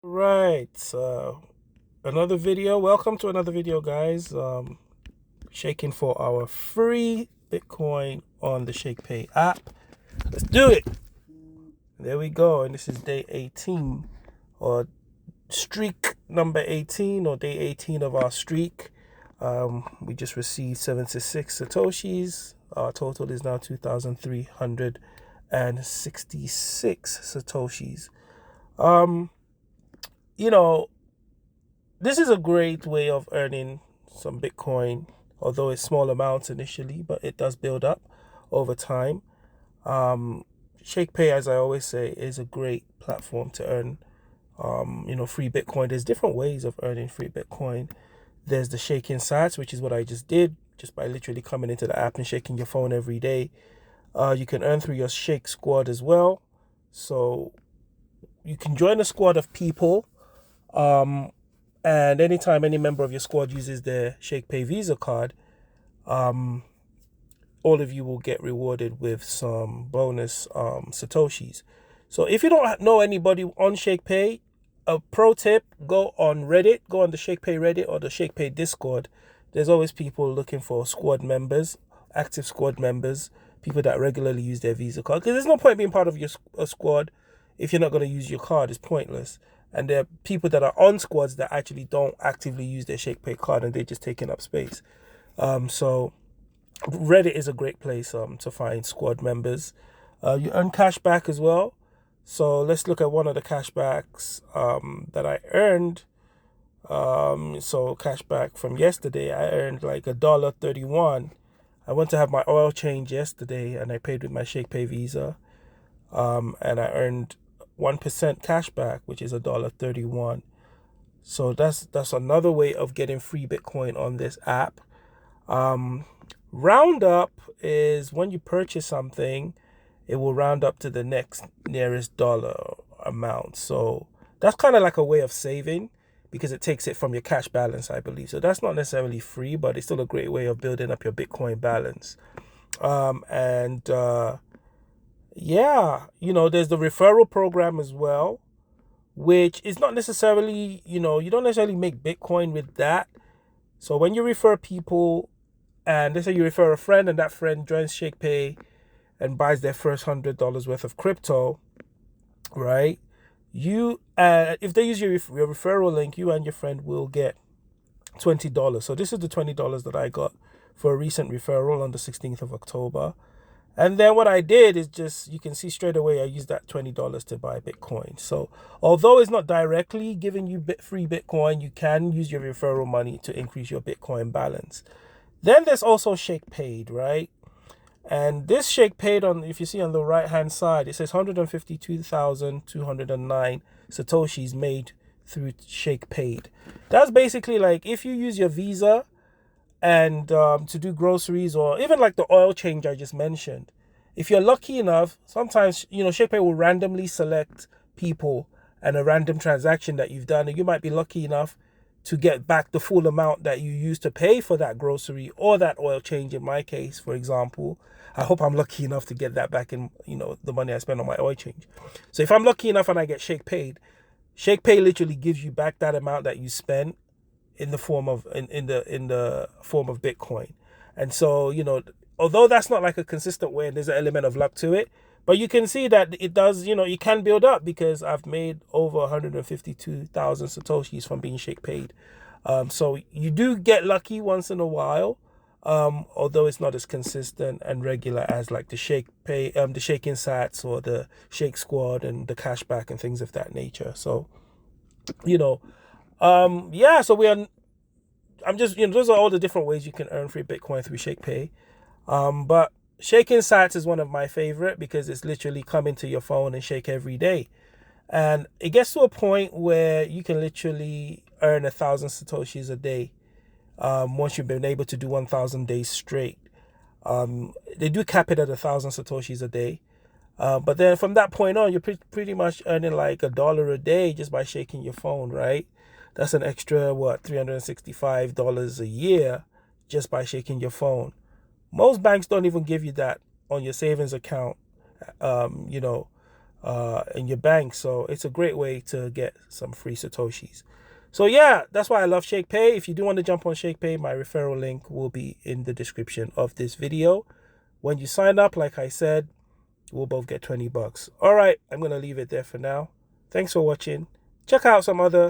Right, another video. Welcome to another video, guys. Shaking for our free Bitcoin on the Shakepay app. Let's do it. There we go. And this is day 18, or streak number 18, or day 18 of our streak. We just received 76 Satoshis. Our total is now 2,366 Satoshis. Um, you know, this is a great way of earning some Bitcoin, although it's small amounts initially, but it does build up over time. Shakepay, as I always say, is a great platform to earn, free Bitcoin. There's different ways of earning free Bitcoin. There's the shaking sats, which is what I just did, just by literally coming into the app and shaking your phone every day. You can earn through your Shake Squad as well. So you can join a squad of people. And anytime any member of your squad uses their Shakepay Visa card, um, all of you will get rewarded with some bonus Satoshis. So if you don't know anybody on Shakepay, a pro tip, go on Reddit, go on the Shakepay Reddit or the Shakepay Discord. There's always people looking for squad members, active squad members, people that regularly use their Visa card. Because there's no point being part of your squad if you're not going to use your card. It's pointless. And there are people that are on squads that actually don't actively use their Shakepay card and they're just taking up space. So Reddit is a great place to find squad members. You earn cash back as well. So let's look at one of the cashbacks that I earned. So cashback from yesterday, I earned like $1.31. I went to have my oil change yesterday and I paid with my Shakepay Visa. And I earned 1% cashback, which is $1.31. So that's another way of getting free Bitcoin on this app. Roundup is when you purchase something, it will round up to the next nearest dollar amount. So that's kind of like a way of saving because it takes it from your cash balance, I believe. So that's not necessarily free, but it's still a great way of building up your Bitcoin balance. Yeah, there's the referral program as well, which is not necessarily, you don't necessarily make Bitcoin with that. So when you refer people, and let's say you refer a friend and that friend joins Shakepay and buys their first $100 worth of crypto, right? If they use your referral link, you and your friend will get $20. So this is the $20 that I got for a recent referral on the 16th of October. And then what I did is just, you can see straight away, I used that $20 to buy Bitcoin. So although it's not directly giving you free Bitcoin, you can use your referral money to increase your Bitcoin balance. Then there's also Shake Paid, right? And this Shake Paid, if you see on the right hand side, it says 152,209 Satoshis made through Shake Paid. That's basically like if you use your Visa and to do groceries, or even like the oil change I just mentioned. If you're lucky enough, sometimes, Shakepay will randomly select people and a random transaction that you've done, and you might be lucky enough to get back the full amount that you used to pay for that grocery or that oil change in my case, for example. I hope I'm lucky enough to get that back in, the money I spent on my oil change. So if I'm lucky enough and I get Shake Paid, Shakepay literally gives you back that amount that you spent in the form of Bitcoin. And so, although that's not like a consistent way and there's an element of luck to it, but you can see that it does, it can build up because I've made over 152,000 Satoshis from being Shake Paid. So you do get lucky once in a while, although it's not as consistent and regular as like the Shake Pay, the Shaking Sats or the Shake Squad and the cashback and things of that nature. So, you know, yeah, so I'm just, those are all the different ways you can earn free Bitcoin through Shakepay. But shaking sats is one of my favorite because it's literally come into your phone and shake every day. And it gets to a point where you can literally earn 1,000 Satoshis a day. Once you've been able to do 1,000 days straight. They do cap it at 1,000 Satoshis a day. But then from that point on, you're pretty much earning like $1 a day just by shaking your phone, right? That's an extra, $365 a year just by shaking your phone. Most banks don't even give you that on your savings account, you know, in your bank. So it's a great way to get some free Satoshis. So yeah, that's why I love Shakepay. If you do want to jump on Shakepay, my referral link will be in the description of this video. When you sign up, like I said, we'll both get 20 bucks. All right, I'm going to leave it there for now. Thanks for watching. Check out some other